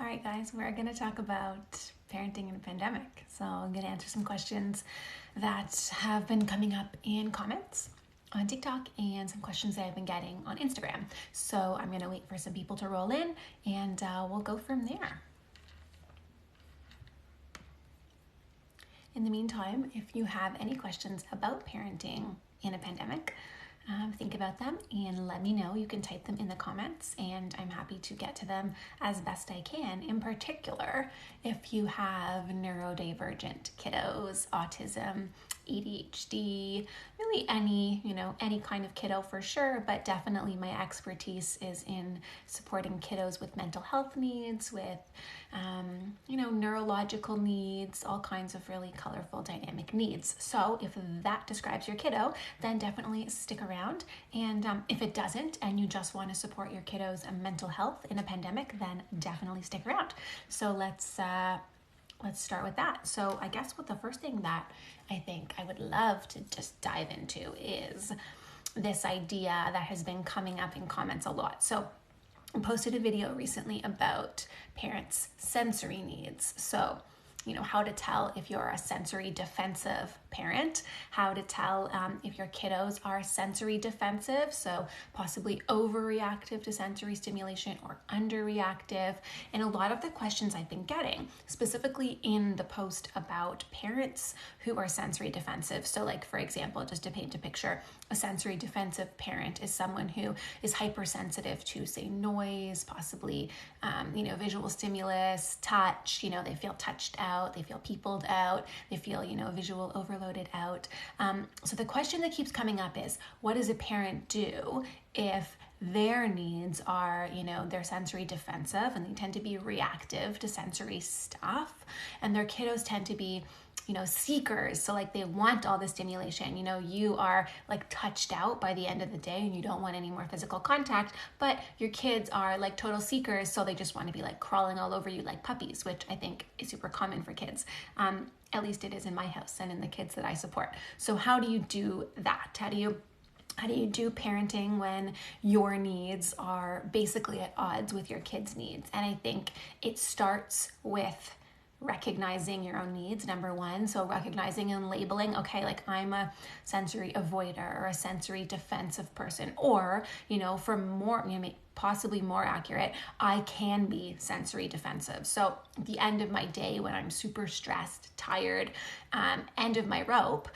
right, guys, we're going to talk about parenting in a pandemic. So I'm going to answer some questions that have been coming up in comments on TikTok and some questions that I've been getting on Instagram. So I'm going to wait for some people to roll in and we'll go from there. In the meantime, if you have any questions about parenting in a pandemic, think about them and let me know. You can type them in the comments and I'm happy to get to them as best I can. In particular, if you have neurodivergent kiddos, autism, ADHD, really any kind of kiddo for sure, but definitely my expertise is in supporting kiddos with mental health needs, with neurological needs, all kinds of really colorful, dynamic needs. So if that describes your kiddo, then definitely stick around. And if it doesn't, and you just want to support your kiddos' mental health in a pandemic, then definitely stick around. So let's start with that. So I guess what the first thing that I think I would love to just dive into is this idea that has been coming up in comments a lot. So I posted a video recently about parents' sensory needs. So, how to tell if you're a sensory defensive parent, how to tell if your kiddos are sensory defensive, so possibly overreactive to sensory stimulation or underreactive. And a lot of the questions I've been getting, specifically in the post about parents who are sensory defensive. So like, for example, just to paint a picture, a sensory defensive parent is someone who is hypersensitive to, say, noise, possibly, visual stimulus, touch, they feel touched out, they feel peopled out, they feel, visual overloaded out. So the question that keeps coming up is, what does a parent do if their needs are, they're sensory defensive and they tend to be reactive to sensory stuff, and their kiddos tend to be seekers. So like they want all the stimulation, you are like touched out by the end of the day and you don't want any more physical contact, but your kids are like total seekers. So they just want to be like crawling all over you like puppies, which I think is super common for kids. At least it is in my house and in the kids that I support. So how do you do that? How do you do parenting when your needs are basically at odds with your kids' needs? And I think it starts with recognizing your own needs, number one. So recognizing and labeling, okay, like I'm a sensory avoider or a sensory defensive person, or, for more, possibly more accurate, I can be sensory defensive. So at the end of my day when I'm super stressed, tired, end of my rope,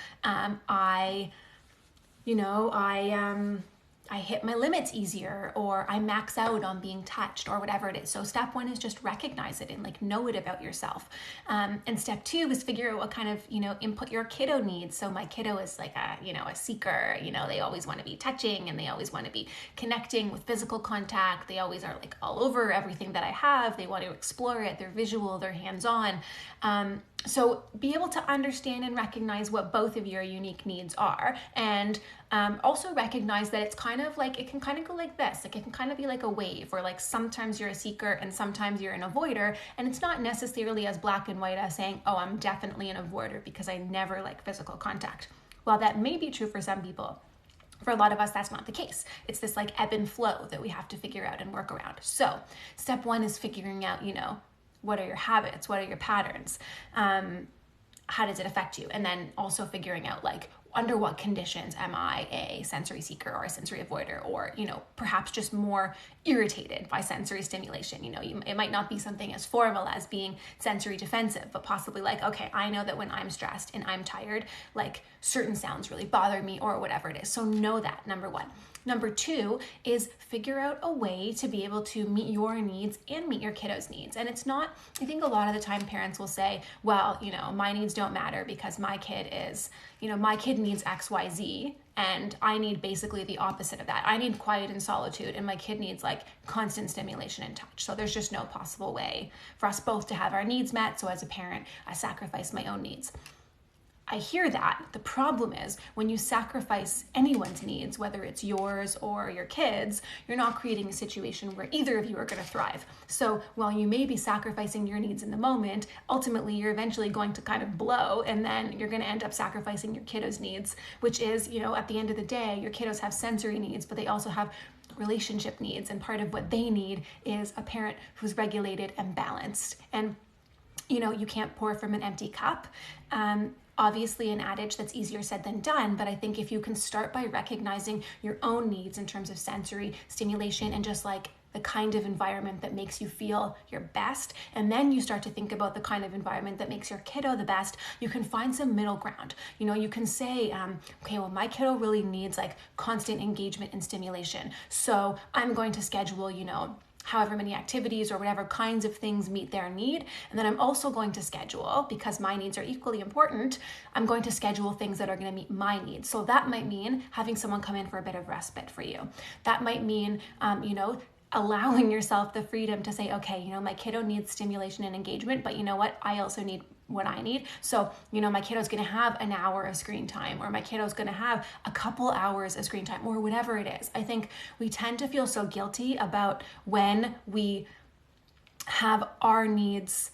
I hit my limits easier, or I max out on being touched, or whatever it is. So step one is just recognize it and like know it about yourself. And step two is figure out what kind of, input your kiddo needs. So my kiddo is like a seeker, they always want to be touching and they always want to be connecting with physical contact. They always are like all over everything that I have. They want to explore it. They're visual, they're hands-on. So be able to understand and recognize what both of your unique needs are, and also recognize that it's kind of like, it can kind of go like this, like it can kind of be like a wave, or like sometimes you're a seeker and sometimes you're an avoider, and it's not necessarily as black and white as saying, oh, I'm definitely an avoider because I never like physical contact. While that may be true for some people, for a lot of us, that's not the case. It's this like ebb and flow that we have to figure out and work around. So step one is figuring out, what are your habits? What are your patterns? How does it affect you? And then also figuring out like, under what conditions am I a sensory seeker or a sensory avoider, or, perhaps just more irritated by sensory stimulation. It might not be something as formal as being sensory defensive, but possibly like, okay, I know that when I'm stressed and I'm tired, like certain sounds really bother me, or whatever it is. So know that, number one. Number two is figure out a way to be able to meet your needs and meet your kiddos' needs. And it's not, I think a lot of the time parents will say, well, my needs don't matter because my kid needs X, Y, Z, and I need basically the opposite of that. I need quiet and solitude, and my kid needs like constant stimulation and touch. So there's just no possible way for us both to have our needs met. So as a parent, I sacrifice my own needs. I hear that. The problem is when you sacrifice anyone's needs, whether it's yours or your kids, you're not creating a situation where either of you are going to thrive. So while you may be sacrificing your needs in the moment, ultimately you're eventually going to kind of blow, and then you're going to end up sacrificing your kiddos' needs, which is, at the end of the day, your kiddos have sensory needs, but they also have relationship needs, and part of what they need is a parent who's regulated and balanced. And you can't pour from an empty cup. Obviously an adage that's easier said than done, but I think if you can start by recognizing your own needs in terms of sensory stimulation and just like the kind of environment that makes you feel your best, and then you start to think about the kind of environment that makes your kiddo the best, you can find some middle ground. You can say, okay, well, my kiddo really needs like constant engagement and stimulation, so I'm going to schedule, however many activities or whatever kinds of things meet their need. And then I'm also going to schedule, because my needs are equally important, I'm going to schedule things that are going to meet my needs. So that might mean having someone come in for a bit of respite for you. That might mean, allowing yourself the freedom to say, okay, my kiddo needs stimulation and engagement, but you know what? I also need what I need. So, my kiddo's going to have an hour of screen time, or my kiddo's going to have a couple hours of screen time, or whatever it is. I think we tend to feel so guilty about when we have our needs.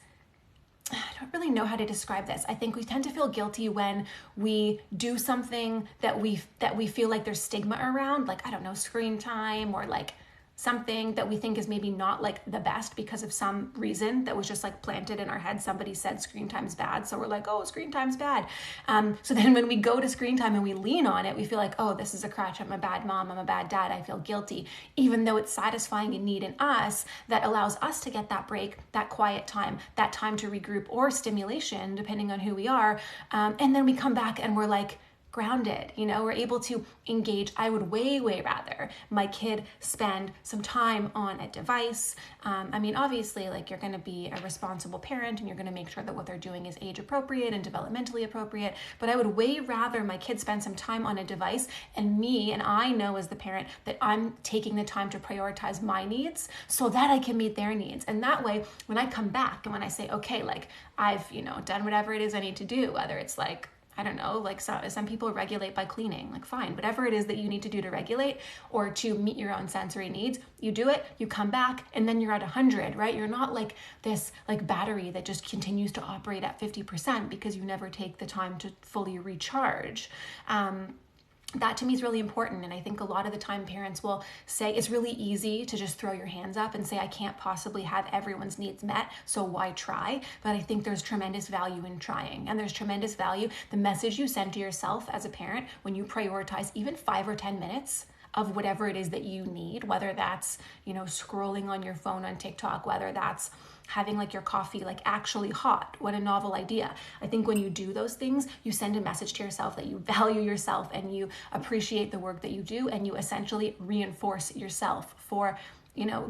I don't really know how to describe this. I think we tend to feel guilty when we do something that we feel like there's stigma around, like, I don't know, screen time, or like something that we think is maybe not like the best because of some reason that was just like planted in our head. Somebody said screen time's bad, so we're like, oh, screen time's bad. So then when we go to screen time and we lean on it, we feel like, oh, this is a crutch. I'm a bad mom. I'm a bad dad. I feel guilty, even though it's satisfying a need in us that allows us to get that break, that quiet time, that time to regroup, or stimulation, depending on who we are. And then we come back and we're like, grounded, we're able to engage. I would way rather my kid spend some time on a device. Obviously, like, you're going to be a responsible parent and you're going to make sure that what they're doing is age appropriate and developmentally appropriate. But I would way rather my kid spend some time on a device and I know as the parent that I'm taking the time to prioritize my needs so that I can meet their needs. And that way, when I come back and when I say, okay, like, I've, done whatever it is I need to do, whether it's like, I don't know, like some people regulate by cleaning, like fine, whatever it is that you need to do to regulate or to meet your own sensory needs, you do it, you come back, and then you're at 100, right? You're not like this like battery that just continues to operate at 50% because you never take the time to fully recharge. That to me is really important. And I think a lot of the time parents will say it's really easy to just throw your hands up and say, I can't possibly have everyone's needs met, so why try? But I think there's tremendous value in trying. And there's tremendous value, the message you send to yourself as a parent when you prioritize even 5 or 10 minutes of whatever it is that you need, whether that's, scrolling on your phone on TikTok, whether that's having like your coffee like actually hot. What a novel idea. I think when you do those things, you send a message to yourself that you value yourself and you appreciate the work that you do, and you essentially reinforce yourself for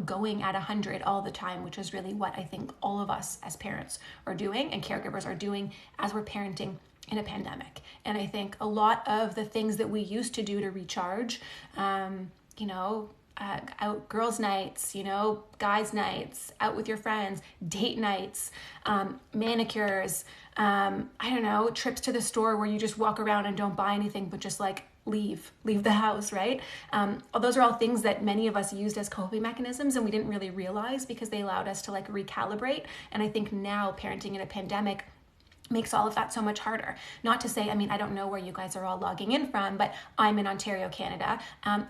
going at 100 all the time, which is really what I think all of us as parents are doing and caregivers are doing as we're parenting in a pandemic. And I think a lot of the things that we used to do to recharge, out girls' nights, guys' nights, out with your friends, date nights, manicures, trips to the store where you just walk around and don't buy anything, but just like leave the house, right? Those are all things that many of us used as coping mechanisms and we didn't really realize because they allowed us to like recalibrate. And I think now parenting in a pandemic makes all of that so much harder. Not to say, I don't know where you guys are all logging in from, but I'm in Ontario, Canada.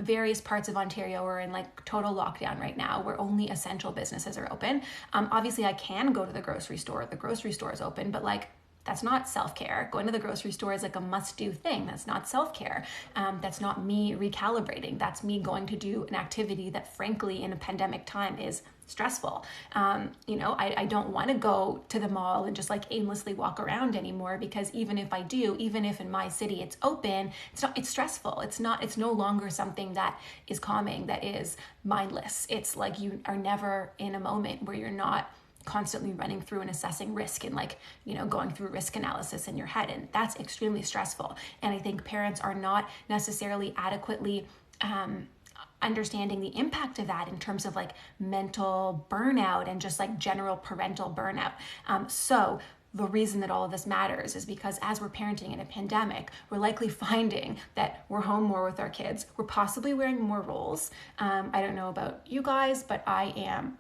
Various parts of Ontario are in like total lockdown right now where only essential businesses are open. Obviously I can go to the grocery store. The grocery store is open, but like, that's not self-care. Going to the grocery store is like a must-do thing. That's not self-care. That's not me recalibrating. That's me going to do an activity that frankly in a pandemic time is stressful. I don't want to go to the mall and just like aimlessly walk around anymore, because even if I do, even if in my city it's open, it's stressful. It's no longer something that is calming, that is mindless. It's like you are never in a moment where you're not constantly running through and assessing risk and going through risk analysis in your head. And that's extremely stressful. And I think parents are not necessarily adequately understanding the impact of that in terms of like mental burnout and just like general parental burnout. So the reason that all of this matters is because as we're parenting in a pandemic, we're likely finding that we're home more with our kids. We're possibly wearing more roles. I don't know about you guys, but I am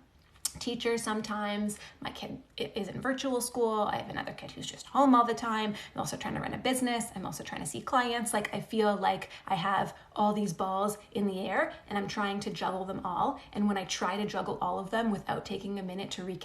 teacher sometimes. My kid is in virtual school. I have another kid who's just home all the time. I'm also trying to run a business. I'm also trying to see clients. Like, I feel like I have all these balls in the air and I'm trying to juggle them all. And when I try to juggle all of them without taking a minute to recap,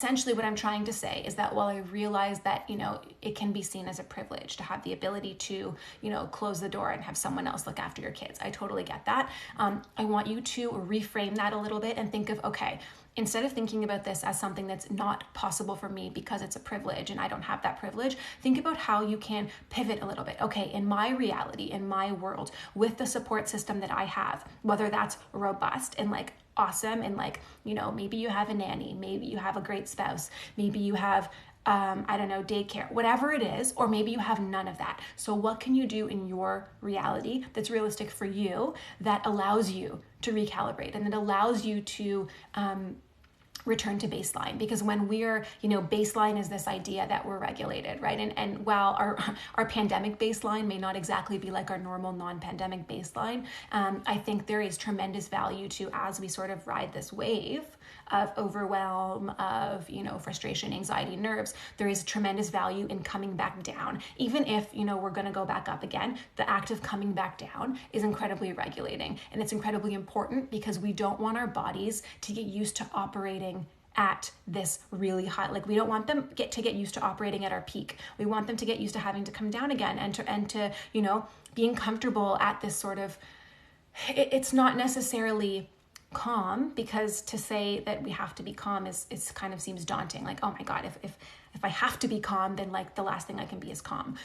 essentially what I'm trying to say is that while I realize that, it can be seen as a privilege to have the ability to, close the door and have someone else look after your kids. I totally get that. I want you to reframe that a little bit and think of, okay, instead of thinking about this as something that's not possible for me because it's a privilege and I don't have that privilege, think about how you can pivot a little bit. Okay, in my reality, in my world, with the support system that I have, whether that's robust and like awesome and like, maybe you have a nanny, maybe you have a great spouse, maybe you have I don't know, daycare, whatever it is, or maybe you have none of that. So what can you do in your reality that's realistic for you that allows you to recalibrate and that allows you to return to baseline? Because when we're, baseline is this idea that we're regulated, right? And while our pandemic baseline may not exactly be like our normal non-pandemic baseline, I think there is tremendous value to, as we sort of ride this wave of overwhelm, of, frustration, anxiety, nerves, there is tremendous value in coming back down. Even if, we're going to go back up again, the act of coming back down is incredibly regulating. And it's incredibly important because we don't want our bodies to get used to operating at this really high, like we don't want them to get used to operating at our peak. We want them to get used to having to come down again and to being comfortable at this sort of, it's not necessarily calm, because to say that we have to be calm is kind of seems daunting. Like, oh my God, if I have to be calm, then like the last thing I can be is calm.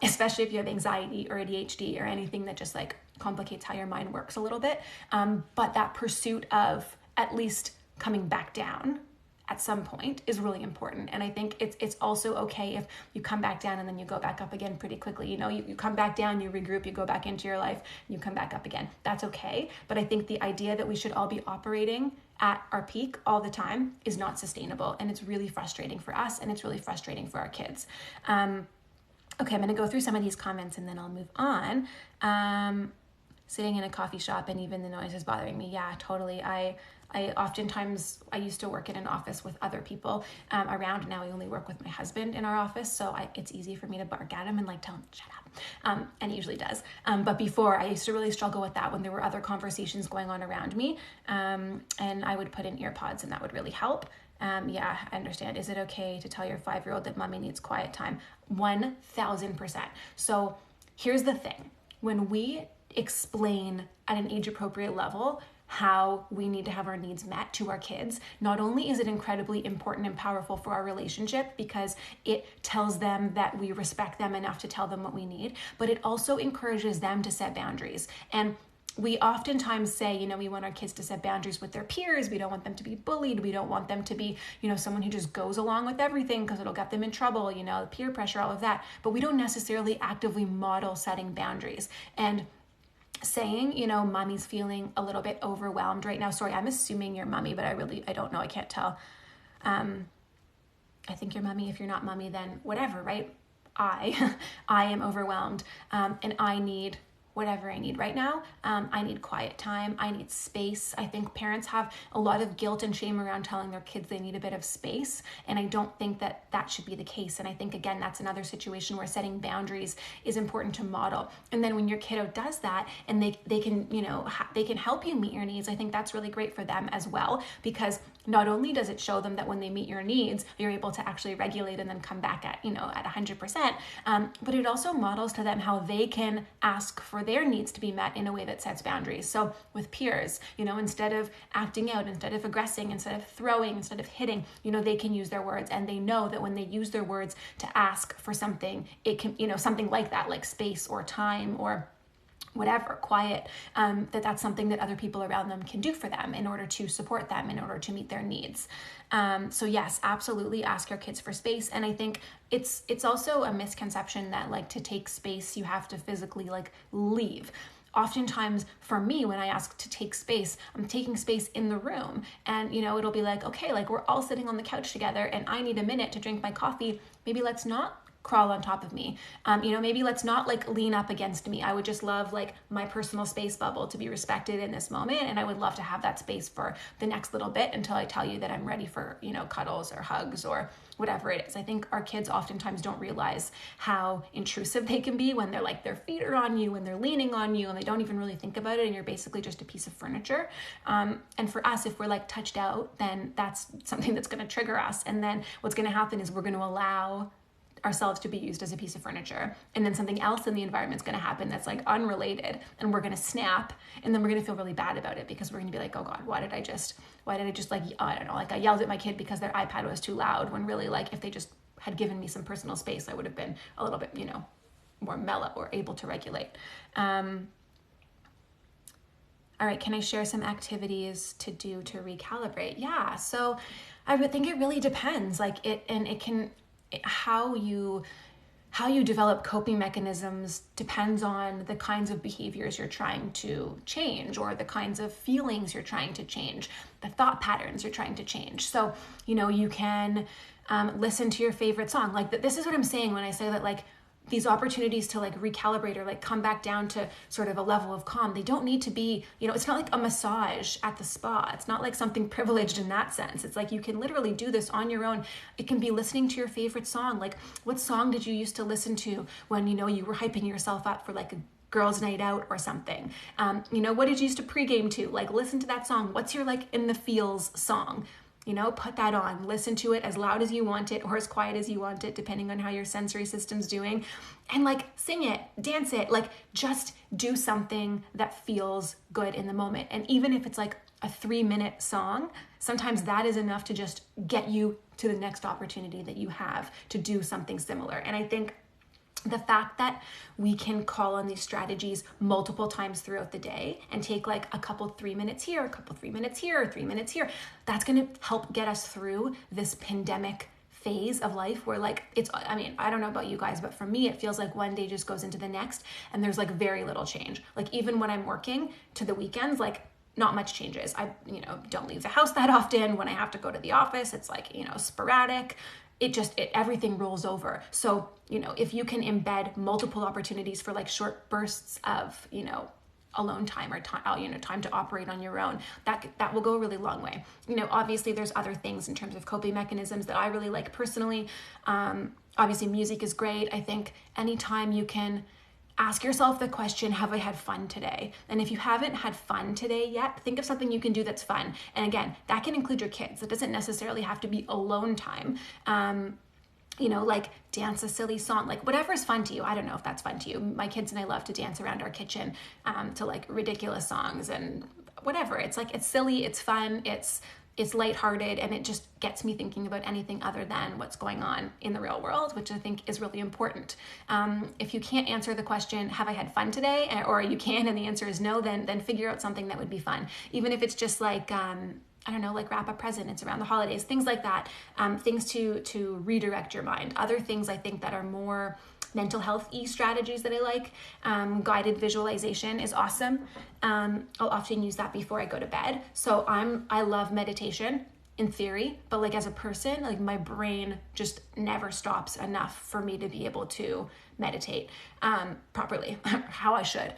Especially if you have anxiety or ADHD or anything that just like complicates how your mind works a little bit. But that pursuit of at least coming back down at some point is really important. And I think it's also okay if you come back down and then you go back up again pretty quickly. You come back down, you regroup, you go back into your life, you come back up again. That's okay. But I think the idea that we should all be operating at our peak all the time is not sustainable. And it's really frustrating for us, and it's really frustrating for our kids. Okay, I'm going to go through some of these comments and then I'll move on. Sitting in a coffee shop and even the noise is bothering me. Yeah, totally. I oftentimes, I used to work in an office with other people around. Now I only work with my husband in our office, so it's easy for me to bark at him and like tell him, shut up. And he usually does. But before, I used to really struggle with that when there were other conversations going on around me. And I would put in ear pods and that would really help. Yeah, I understand. Is it okay to tell your 5-year-old that mommy needs quiet time? 1000%. So here's the thing. When we explain at an age appropriate level how we need to have our needs met to our kids, not only is it incredibly important and powerful for our relationship because it tells them that we respect them enough to tell them what we need, but it also encourages them to set boundaries. And we oftentimes say, we want our kids to set boundaries with their peers. We don't want them to be bullied. We don't want them to be, someone who just goes along with everything because it'll get them in trouble, peer pressure, all of that. But we don't necessarily actively model setting boundaries. And saying, mommy's feeling a little bit overwhelmed right now. Sorry, I'm assuming you're mommy, but I don't know. I can't tell. I think you're mommy. If you're not mommy, then whatever, right? I am overwhelmed and I need whatever I need right now. I need quiet time. I need space. I think parents have a lot of guilt and shame around telling their kids they need a bit of space. And I don't think that that should be the case. And I think, again, that's another situation where setting boundaries is important to model. And then when your kiddo does that and they can, they can help you meet your needs, I think that's really great for them as well, because not only does it show them that when they meet your needs, you're able to actually regulate and then come back at 100%, but it also models to them how they can ask for their needs to be met in a way that sets boundaries. So with peers, instead of acting out, instead of aggressing, instead of throwing, instead of hitting, they can use their words, and they know that when they use their words to ask for something, it can, something like that, like space or time or whatever, quiet, that's something that other people around them can do for them in order to support them, in order to meet their needs. So yes, absolutely ask your kids for space. And I think it's also a misconception that like to take space, you have to physically like leave. Oftentimes for me, when I ask to take space, I'm taking space in the room, and it'll be like, okay, like we're all sitting on the couch together and I need a minute to drink my coffee. Maybe let's not crawl on top of me. Maybe let's not like lean up against me. I would just love like my personal space bubble to be respected in this moment. And I would love to have that space for the next little bit until I tell you that I'm ready for, cuddles or hugs or whatever it is. I think our kids oftentimes don't realize how intrusive they can be when they're like, their feet are on you and they're leaning on you and they don't even really think about it. And you're basically just a piece of furniture. And for us, if we're like touched out, then that's something that's going to trigger us. And then what's going to happen is we're going to allow ourselves to be used as a piece of furniture, and then something else in the environment is going to happen that's like unrelated, and we're going to snap, and then we're going to feel really bad about it because we're going to be like, oh God, why did I just like, I don't know, like I yelled at my kid because their iPad was too loud, when really like if they just had given me some personal space, I would have been a little bit, more mellow or able to regulate. All right, can I share some activities to do to recalibrate? Yeah, so I would think it really depends, how you develop coping mechanisms depends on the kinds of behaviors you're trying to change, or the kinds of feelings you're trying to change, the thought patterns you're trying to change. So, you can listen to your favorite song. Like this is what I'm saying when I say that like these opportunities to like recalibrate or like come back down to sort of a level of calm, they don't need to be, it's not like a massage at the spa. It's not like something privileged in that sense. It's like you can literally do this on your own. It can be listening to your favorite song. Like what song did you used to listen to when, you were hyping yourself up for like a girls' night out or something? What did you used to pregame to? Like listen to that song. What's your like in the feels song? Put that on, listen to it as loud as you want it or as quiet as you want it, depending on how your sensory system's doing, and like sing it, dance it, like just do something that feels good in the moment. And even if it's like a 3-minute song, sometimes that is enough to just get you to the next opportunity that you have to do something similar. And I think the fact that we can call on these strategies multiple times throughout the day and take like a couple 3 minutes here, a couple 3 minutes here, 3 minutes here, that's going to help get us through this pandemic phase of life where like I don't know about you guys, but for me, it feels like one day just goes into the next and there's like very little change. Like even when I'm working to the weekends, like not much changes. I, don't leave the house that often. When I have to go to the office, it's like, sporadic. Everything rolls over. So, if you can embed multiple opportunities for like short bursts of, alone time or time to operate on your own, that will go a really long way. Obviously there's other things in terms of coping mechanisms that I really like personally. Obviously music is great. I think anytime you can ask yourself the question, have I had fun today? And if you haven't had fun today yet, think of something you can do that's fun. And again, that can include your kids. It doesn't necessarily have to be alone time. Like dance a silly song, like whatever's fun to you. I don't know if that's fun to you. My kids and I love to dance around our kitchen to like ridiculous songs and whatever. It's like, it's silly, it's fun, it's lighthearted, and it just gets me thinking about anything other than what's going on in the real world, which I think is really important. If you can't answer the question, have I had fun today? Or you can, and the answer is no, then figure out something that would be fun. Even if it's just like, I don't know, like wrap up presents around the holidays, things like that, things to redirect your mind. Other things I think that are more mental health-y strategies that I like, guided visualization is awesome. I'll often use that before I go to bed. So I love meditation. in theory, but like as a person, like my brain just never stops enough for me to be able to meditate properly, how I should.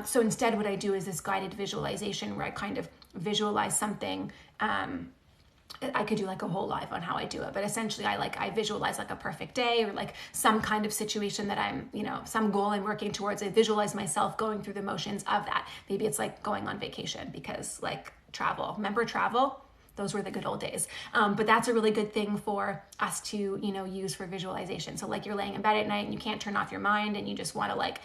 So instead what I do is this guided visualization where I kind of visualize something. I could do like a whole live on how I do it, but essentially I visualize like a perfect day or like some kind of situation that I'm, some goal I'm working towards. I visualize myself going through the motions of that. Maybe it's like going on vacation because like travel, remember travel? Those were the good old days. But that's a really good thing for us to, use for visualization. So like you're laying in bed at night and you can't turn off your mind and you just want to like,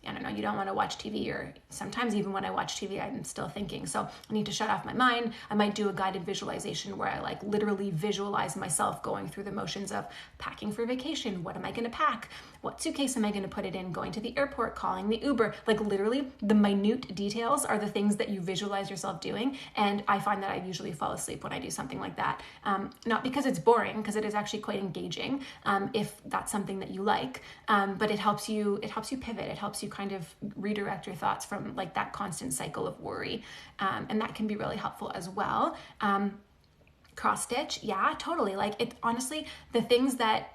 I don't know, you don't want to watch TV, or sometimes even when I watch TV, I'm still thinking. So I need to shut off my mind. I might do a guided visualization where I like literally visualize myself going through the motions of packing for vacation. What am I going to pack? What suitcase am I going to put it in? Going to the airport, calling the Uber. Like literally the minute details are the things that you visualize yourself doing. And I find that I usually fall asleep when I do something like that. Not because it's boring, because it is actually quite engaging if that's something that you like. But it helps you pivot. It helps you kind of redirect your thoughts from like that constant cycle of worry. And that can be really helpful as well. Cross stitch, yeah, totally. Like it honestly, the things that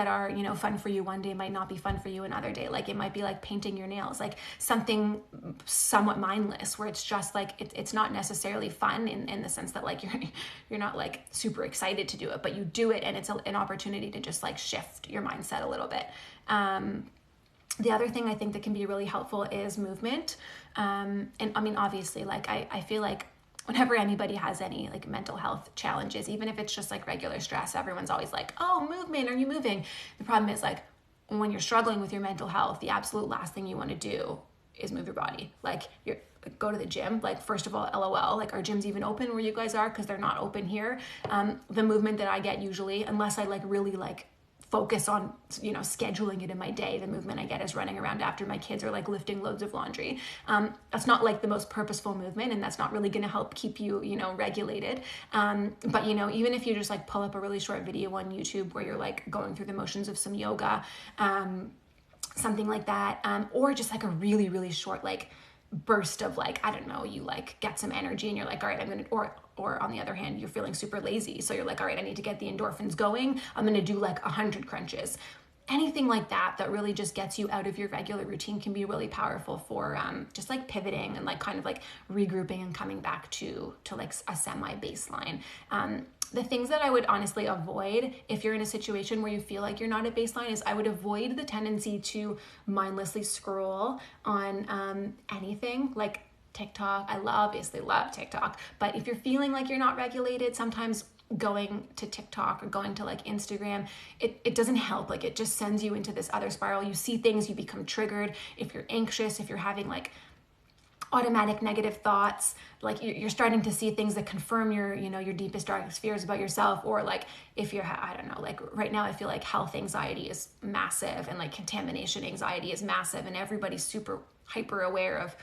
are, fun for you one day might not be fun for you another day. Like it might be like painting your nails, like something somewhat mindless where it's just like it's not necessarily fun in the sense that like you're not like super excited to do it, but you do it and it's an opportunity to just like shift your mindset a little bit. The other thing I think that can be really helpful is movement. And I mean, obviously, like I feel like whenever anybody has any like mental health challenges, even if it's just like regular stress, everyone's always like, oh, movement, are you moving? The problem is like when you're struggling with your mental health, the absolute last thing you want to do is move your body. Like go to the gym. Like first of all, LOL, like are gyms even open where you guys are? Because they're not open here. The movement that I get usually, unless I like really like focus on, scheduling it in my day, the movement I get is running around after my kids or like lifting loads of laundry. That's not like the most purposeful movement, and that's not really going to help keep you, regulated. But, even if you just like pull up a really short video on YouTube where you're like going through the motions of some yoga, something like that, or just like a really, really short, like burst of like, I don't know, you like get some energy and you're like, all right, I'm going to, or on the other hand, you're feeling super lazy. So you're like, all right, I need to get the endorphins going. I'm going to do like 100 crunches. Anything like that really just gets you out of your regular routine can be really powerful for just like pivoting and like kind of like regrouping and coming back to like a semi baseline. The things that I would honestly avoid if you're in a situation where you feel like you're not at baseline is I would avoid the tendency to mindlessly scroll on anything like TikTok. I obviously love TikTok, but if you're feeling like you're not regulated, sometimes going to TikTok or going to like Instagram, it doesn't help. Like it just sends you into this other spiral. You see things, you become triggered. If you're anxious, if you're having like automatic negative thoughts, like you're starting to see things that confirm your deepest, darkest fears about yourself. Or like if you're, I don't know, like right now I feel like health anxiety is massive and like contamination anxiety is massive, and everybody's super hyper aware of,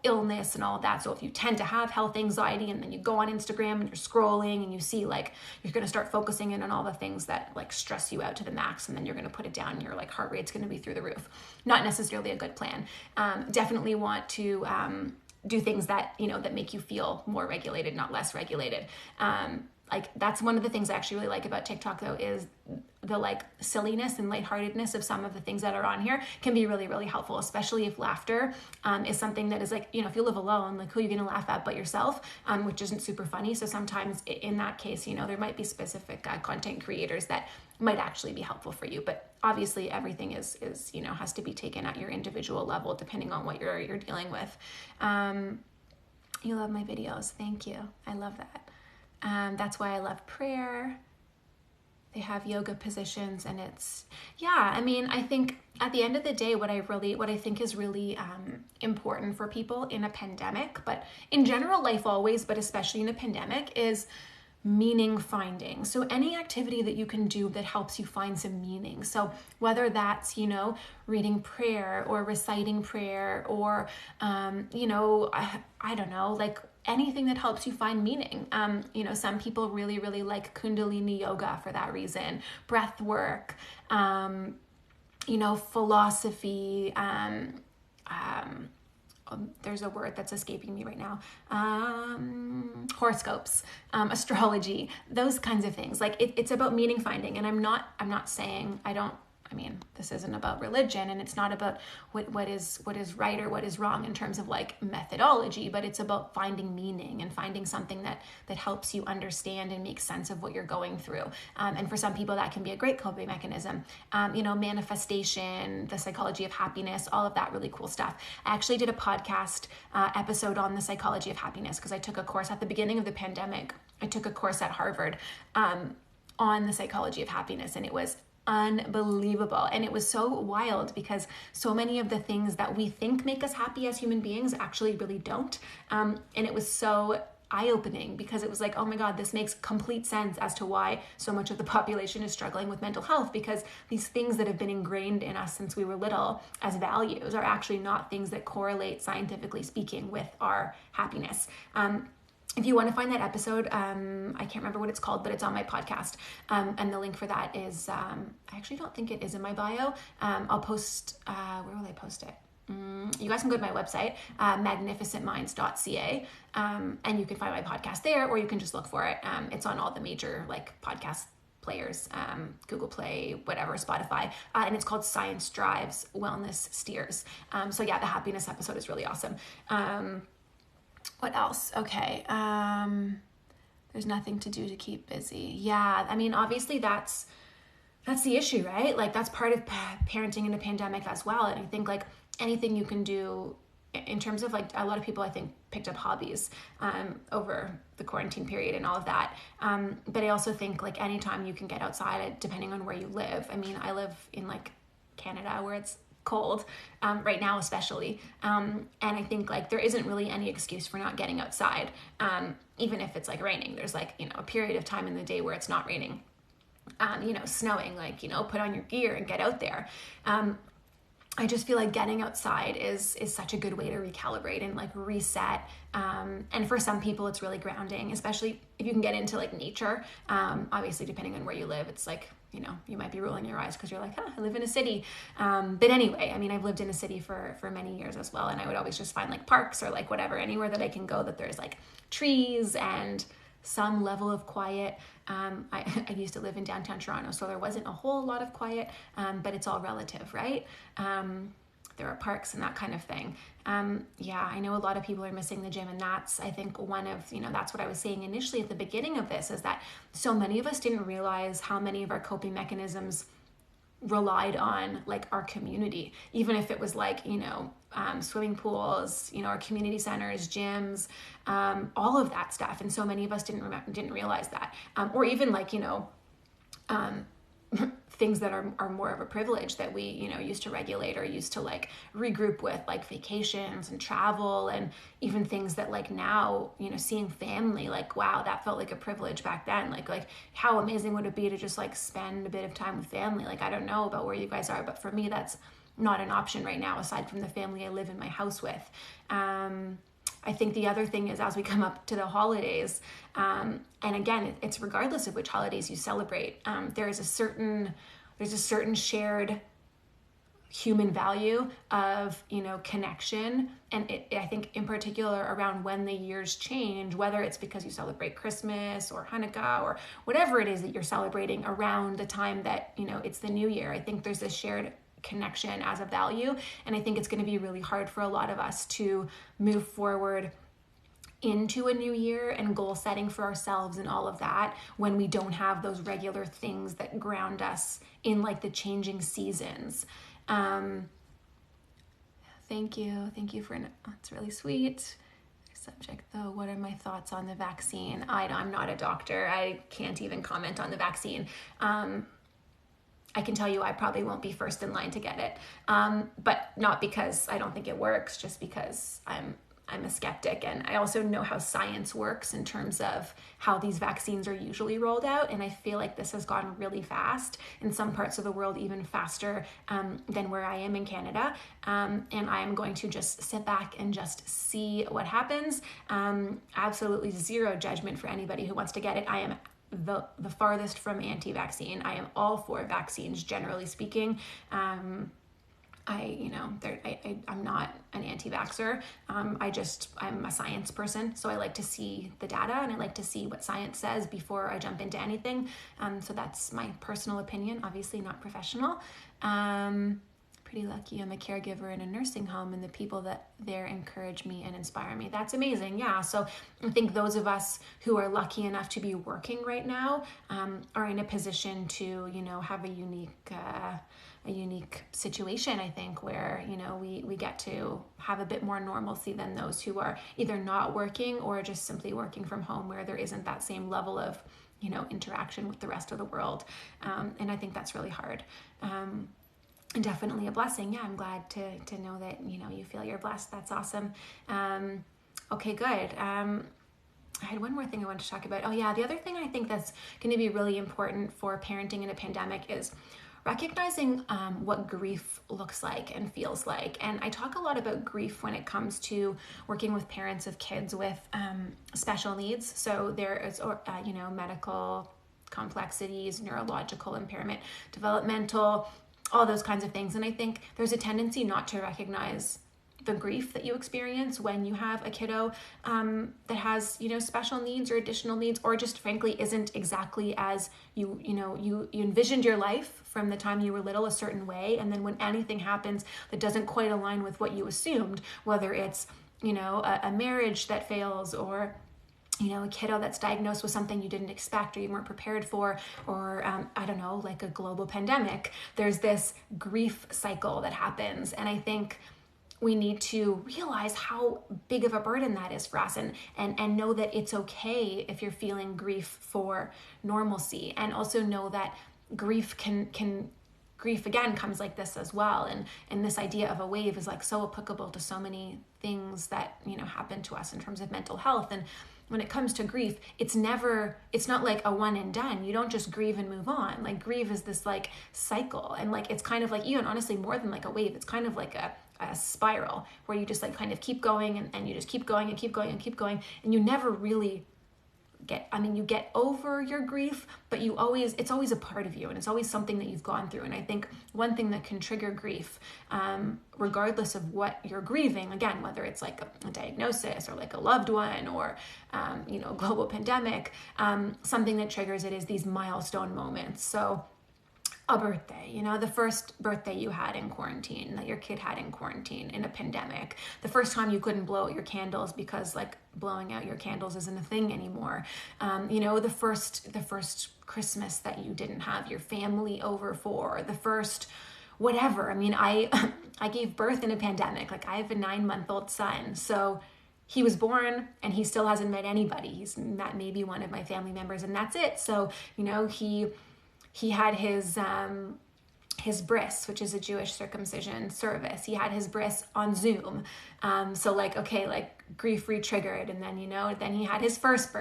illness and all of that. So if you tend to have health anxiety and then you go on Instagram and you're scrolling and you see like, you're going to start focusing in on all the things that like stress you out to the max, and then you're going to put it down and your like heart rate's going to be through the roof. Not necessarily a good plan. Definitely want to do things that, that make you feel more regulated, not less regulated. Like that's one of the things I actually really like about TikTok though, is the like silliness and lightheartedness of some of the things that are on here can be really, really helpful, especially if laughter is something that is like, if you live alone, like who are you going to laugh at but yourself, which isn't super funny. So sometimes in that case, there might be specific content creators that might actually be helpful for you. But obviously everything is has to be taken at your individual level depending on what you're dealing with. You love my videos. Thank you. I love that. That's why I love prayer. They have yoga positions, and I think at the end of the day, what I think is really important for people in a pandemic, but in general life always, but especially in a pandemic, is meaning finding. So any activity that you can do that helps you find some meaning. So whether that's, reading prayer or reciting prayer or, I don't know, like anything that helps you find meaning. Some people really, really like Kundalini yoga for that reason, breath work, philosophy, there's a word that's escaping me right now. Horoscopes, astrology, those kinds of things. Like it's about meaning finding. And I'm not saying this isn't about religion, and it's not about what is right or what is wrong in terms of like methodology, but it's about finding meaning and finding something that helps you understand and make sense of what you're going through. And for some people that can be a great coping mechanism. Manifestation, the psychology of happiness, all of that really cool stuff. I actually did a podcast episode on the psychology of happiness because I took a course at the beginning of the pandemic. I took a course at Harvard on the psychology of happiness, and it was unbelievable. And it was so wild because so many of the things that we think make us happy as human beings actually really don't. And it was so eye-opening because it was like, oh my God, this makes complete sense as to why so much of the population is struggling with mental health, because these things that have been ingrained in us since we were little as values are actually not things that correlate, scientifically speaking, with our happiness. If you want to find that episode, I can't remember what it's called, but it's on my podcast. And the link for that is, I actually don't think it is in my bio. I'll post, where will I post it? You guys can go to my website, magnificentminds.ca, and you can find my podcast there, or you can just look for it. It's on all the major like podcast players, Google Play, whatever, Spotify, and it's called Science Drives Wellness Steers. So yeah, the happiness episode is really awesome. What else? Okay. There's nothing to do to keep busy. Yeah. I mean, obviously that's the issue, right? Like that's part of parenting in a pandemic as well. And I think like anything you can do in terms of like, a lot of people I think picked up hobbies, over the quarantine period and all of that. But I also think like anytime you can get outside, depending on where you live. I mean, I live in like Canada where it's cold, right now especially, and I think like there isn't really any excuse for not getting outside, even if it's like raining. There's like a period of time in the day where it's not raining, snowing, like put on your gear and get out there. I just feel like getting outside is such a good way to recalibrate and like reset. And for some people it's really grounding, especially if you can get into like nature. Obviously depending on where you live, it's like, you might be rolling your eyes because you're like, I live in a city. But anyway, I mean, I've lived in a city for many years as well. And I would always just find like parks or like whatever, anywhere that I can go that there's like trees and some level of quiet. I used to live in downtown Toronto, so there wasn't a whole lot of quiet, but it's all relative, right? There are parks and that kind of thing. Yeah, I know a lot of people are missing the gym, and that's, I think, one of, that's what I was saying initially at the beginning of this, is that so many of us didn't realize how many of our coping mechanisms relied on like our community, even if it was like, swimming pools, our community centers, gyms, all of that stuff. And so many of us didn't realize that, or even like, things that are more of a privilege that we, used to regulate or used to like regroup with, like vacations and travel, and even things that like now, seeing family, like, wow, that felt like a privilege back then. Like how amazing would it be to just like spend a bit of time with family? Like, I don't know about where you guys are, but for me, that's not an option right now, aside from the family I live in my house with. I think the other thing is, as we come up to the holidays, and again, it's regardless of which holidays you celebrate, there's a certain shared human value of, connection. And I think in particular around when the years change, whether it's because you celebrate Christmas or Hanukkah or whatever it is that you're celebrating around the time that, it's the new year, I think there's this shared connection as a value. And I think it's going to be really hard for a lot of us to move forward into a new year and goal setting for ourselves and all of that when we don't have those regular things that ground us in like the changing seasons. Thank you for it's really sweet. Subject though, what are my thoughts on the vaccine? I'm not a doctor. I can't even comment on the vaccine. I can tell you I probably won't be first in line to get it, but not because I don't think it works, just because I'm a skeptic, and I also know how science works in terms of how these vaccines are usually rolled out, and I feel like this has gone really fast in some parts of the world, even faster than where I am in Canada, and I'm going to just sit back and just see what happens. Absolutely zero judgment for anybody who wants to get it. I am the farthest from anti-vaccine. I am all for vaccines, generally speaking. I'm not an anti-vaxxer. I'm a science person. So I like to see the data and I like to see what science says before I jump into anything. So that's my personal opinion, obviously not professional. Pretty lucky I'm a caregiver in a nursing home and the people that there encourage me and inspire me. That's amazing. Yeah. So I think those of us who are lucky enough to be working right now are in a position to, have a unique situation, I think, where, we get to have a bit more normalcy than those who are either not working or just simply working from home, where there isn't that same level of, interaction with the rest of the world. And I think that's really hard. And definitely a blessing. Yeah, I'm glad to know that, you feel you're blessed. That's awesome. Okay, good. I had one more thing I wanted to talk about. Oh yeah, the other thing I think that's going to be really important for parenting in a pandemic is recognizing what grief looks like and feels like. And I talk a lot about grief when it comes to working with parents of kids with special needs. So there is, medical complexities, neurological impairment, developmental, all those kinds of things. And I think there's a tendency not to recognize the grief that you experience when you have a kiddo that has, special needs or additional needs, or just frankly isn't exactly as you envisioned your life from the time you were little a certain way. And then when anything happens that doesn't quite align with what you assumed, whether it's, a marriage that fails, or a kiddo that's diagnosed with something you didn't expect or you weren't prepared for, or like a global pandemic, there's this grief cycle that happens. And I think we need to realize how big of a burden that is for us, and know that it's okay if you're feeling grief for normalcy, and also know that grief grief again comes like this as well. And this idea of a wave is like so applicable to so many things that, happen to us in terms of mental health. And when it comes to grief, it's not like a one and done. You don't just grieve and move on. Like, grief is this like cycle, and like it's kind of like, even honestly more than like a wave, it's kind of like a spiral where you just like kind of keep going and you just keep going and keep going and keep going, and you never really you get over your grief, but it's always a part of you, and it's always something that you've gone through. And I think one thing that can trigger grief, regardless of what you're grieving, again, whether it's like a diagnosis or like a loved one or, a global pandemic, something that triggers it is these milestone moments. So a birthday, the first birthday you had in quarantine, that your kid had in quarantine in a pandemic, the first time you couldn't blow out your candles because like blowing out your candles isn't a thing anymore. The first Christmas that you didn't have your family over for, the first whatever. I gave birth in a pandemic. Like, I have a 9-month-old son. So he was born and he still hasn't met anybody. He's met maybe one of my family members, and that's it. So, he had his bris, which is a Jewish circumcision service. He had his bris on Zoom. So like, okay, like grief re-triggered. And then, then he had his first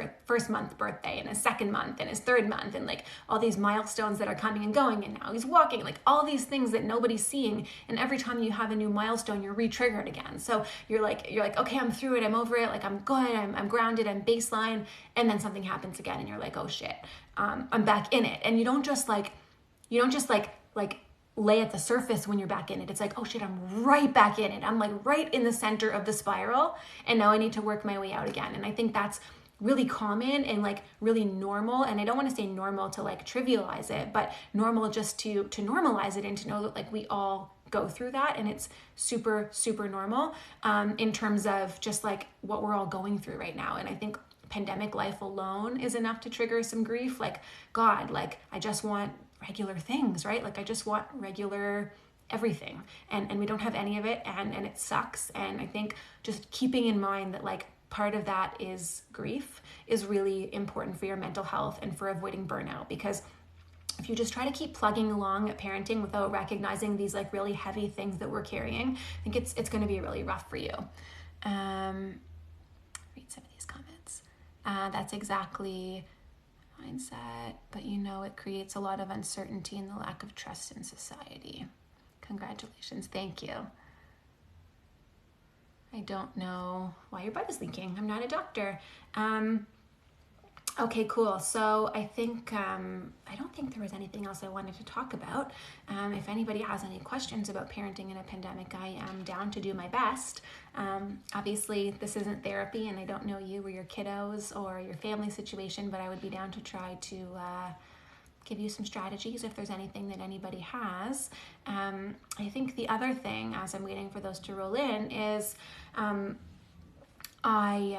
month birthday, and his second month, and his third month, and like all these milestones that are coming and going. And now he's walking, like all these things that nobody's seeing. And every time you have a new milestone, you're re-triggered again. So you're like, okay, I'm through it. I'm over it. Like, I'm good. I'm grounded. I'm baseline. And then something happens again. And you're like, oh shit, I'm back in it. And you don't just like lay at the surface when you're back in it. It's like, oh shit, I'm right back in it. I'm like right in the center of the spiral, and now I need to work my way out again. And I think that's really common and like really normal. And I don't want to say normal to like trivialize it, but normal just to normalize it, and to know that like we all go through that, and it's super, super normal in terms of just like what we're all going through right now. And I think pandemic life alone is enough to trigger some grief. Like, God, like I just want regular things, right? Like I just want regular everything, and we don't have any of it, and it sucks. And I think just keeping in mind that like part of that is grief is really important for your mental health and for avoiding burnout. Because if you just try to keep plugging along at parenting without recognizing these like really heavy things that we're carrying, I think it's going to be really rough for you. Read some of these comments. That's exactly mindset, but it creates a lot of uncertainty and the lack of trust in society. Congratulations. Thank you. I don't know why your butt is leaking. I'm not a doctor. Okay, cool. So I think, I don't think there was anything else I wanted to talk about. If anybody has any questions about parenting in a pandemic, I am down to do my best. Obviously, this isn't therapy, and I don't know you or your kiddos or your family situation, but I would be down to try to give you some strategies if there's anything that anybody has. I think the other thing, as I'm waiting for those to roll in, is I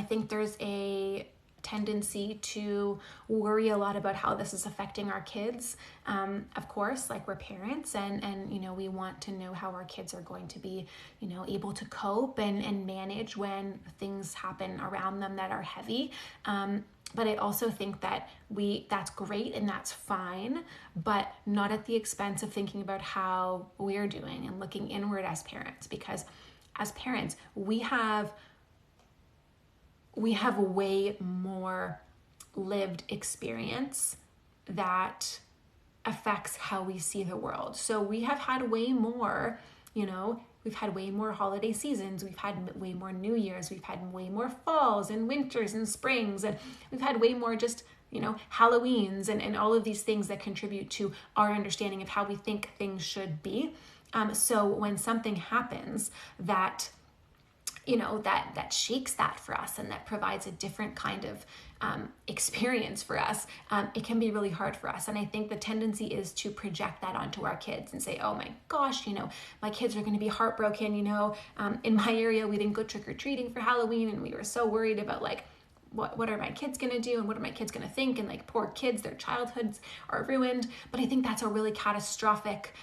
think there's a tendency to worry a lot about how this is affecting our kids. Of course, like, we're parents, and we want to know how our kids are going to be, able to cope and manage when things happen around them that are heavy. But I also think that that's great and that's fine, but not at the expense of thinking about how we're doing and looking inward as parents, because as parents, we have way more lived experience that affects how we see the world. So we have had way more, we've had way more holiday seasons, we've had way more New Year's, we've had way more falls and winters and springs, and we've had way more just, Halloweens and all of these things that contribute to our understanding of how we think things should be. So when something happens that that shakes that for us and that provides a different kind of experience for us, it can be really hard for us. And I think the tendency is to project that onto our kids and say, oh my gosh, my kids are going to be heartbroken. In my area, we didn't go trick-or-treating for Halloween, and we were so worried about, like, what are my kids going to do and what are my kids going to think, and, like, poor kids, their childhoods are ruined. But I think that's a really catastrophic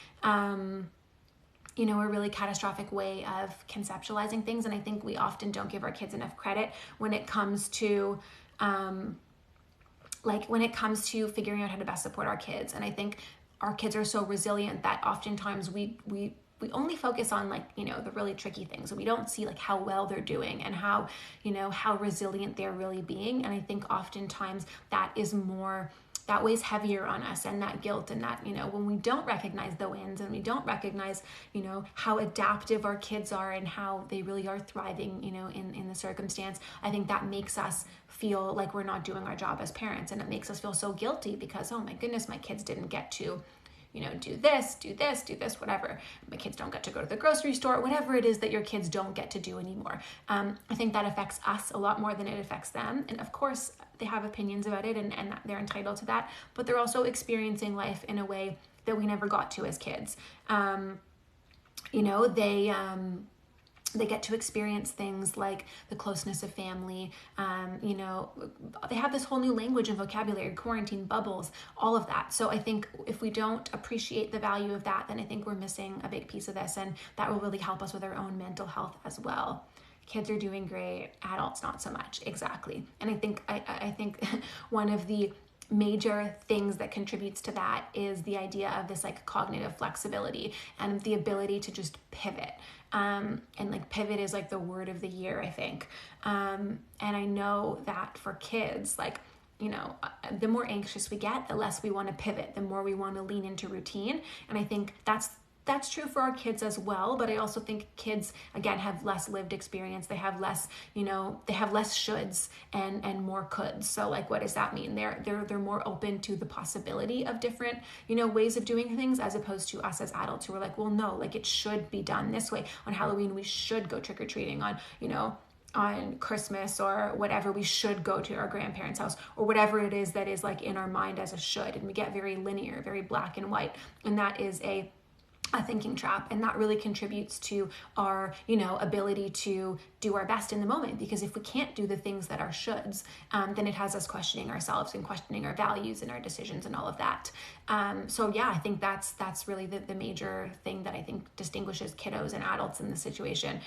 a really catastrophic way of conceptualizing things. And I think we often don't give our kids enough credit when it comes to figuring out how to best support our kids. And I think our kids are so resilient that oftentimes we only focus on, like, the really tricky things, and we don't see, like, how well they're doing and how resilient they're really being. And I think oftentimes that weighs heavier on us, and that guilt, and that, when we don't recognize the wins and we don't recognize, how adaptive our kids are and how they really are thriving, in the circumstance, I think that makes us feel like we're not doing our job as parents. And it makes us feel so guilty because, oh my goodness, my kids didn't get to, do this, whatever. My kids don't get to go to the grocery store, whatever it is that your kids don't get to do anymore. I think that affects us a lot more than it affects them. And of course, they have opinions about it, and they're entitled to that, but they're also experiencing life in a way that we never got to as kids. They get to experience things like the closeness of family. They have this whole new language and vocabulary, quarantine, bubbles, all of that. So I think if we don't appreciate the value of that, then I think we're missing a big piece of this, and that will really help us with our own mental health as well. Kids are doing great, adults not so much. Exactly. And I think one of the major things that contributes to that is the idea of this, like, cognitive flexibility and the ability to just pivot. And, like, pivot is, like, the word of the year, I think. And I know that for kids, like, the more anxious we get, the less we want to pivot, the more we want to lean into routine. And I think that's true for our kids as well, but I also think kids, again, have less lived experience. They have less, they have less shoulds and more coulds. So, like, what does that mean? They're more open to the possibility of different, ways of doing things, as opposed to us as adults who are like, well, no, like, it should be done this way. On Halloween, we should go trick-or-treating. On Christmas or whatever, we should go to our grandparents' house, or whatever it is that is, like, in our mind as a should. And we get very linear, very black and white. And that is a thinking trap, and that really contributes to our ability to do our best in the moment, because if we can't do the things that are shoulds, then it has us questioning ourselves and questioning our values and our decisions and all of that. So yeah, I think that's really the major thing that I think distinguishes kiddos and adults in this situation.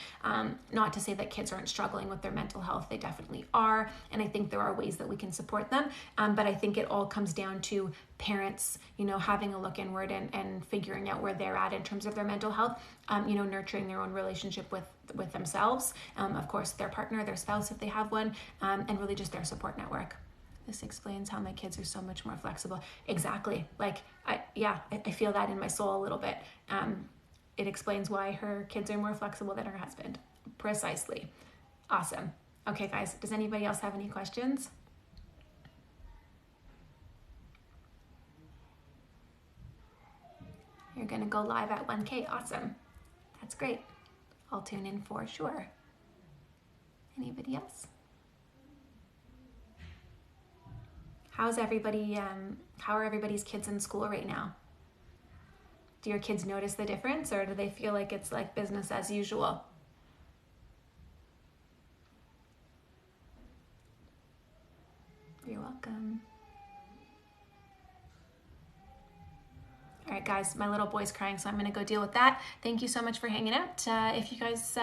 Not to say that kids aren't struggling with their mental health, they definitely are, and I think there are ways that we can support them, but I think it all comes down to parents, having a look inward and figuring out where they're at in terms of their mental health, nurturing their own relationship with themselves, of course, their partner, their spouse, if they have one, and really just their support network. This explains how my kids are so much more flexible. Exactly. Like, I feel that in my soul a little bit. It explains why her kids are more flexible than her husband. Precisely. Awesome. Okay, guys, does anybody else have any questions? You're gonna go live at 1K. Awesome. That's great. I'll tune in for sure. Anybody else? How's everybody, how are everybody's kids in school right now? Do your kids notice the difference, or do they feel like it's like business as usual? You're welcome. All right, guys, my little boy's crying, so I'm gonna go deal with that. Thank you so much for hanging out. If you guys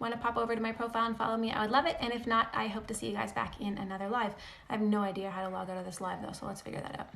want to pop over to my profile and follow me, I would love it. And if not, I hope to see you guys back in another live. I have no idea how to log out of this live though, so let's figure that out.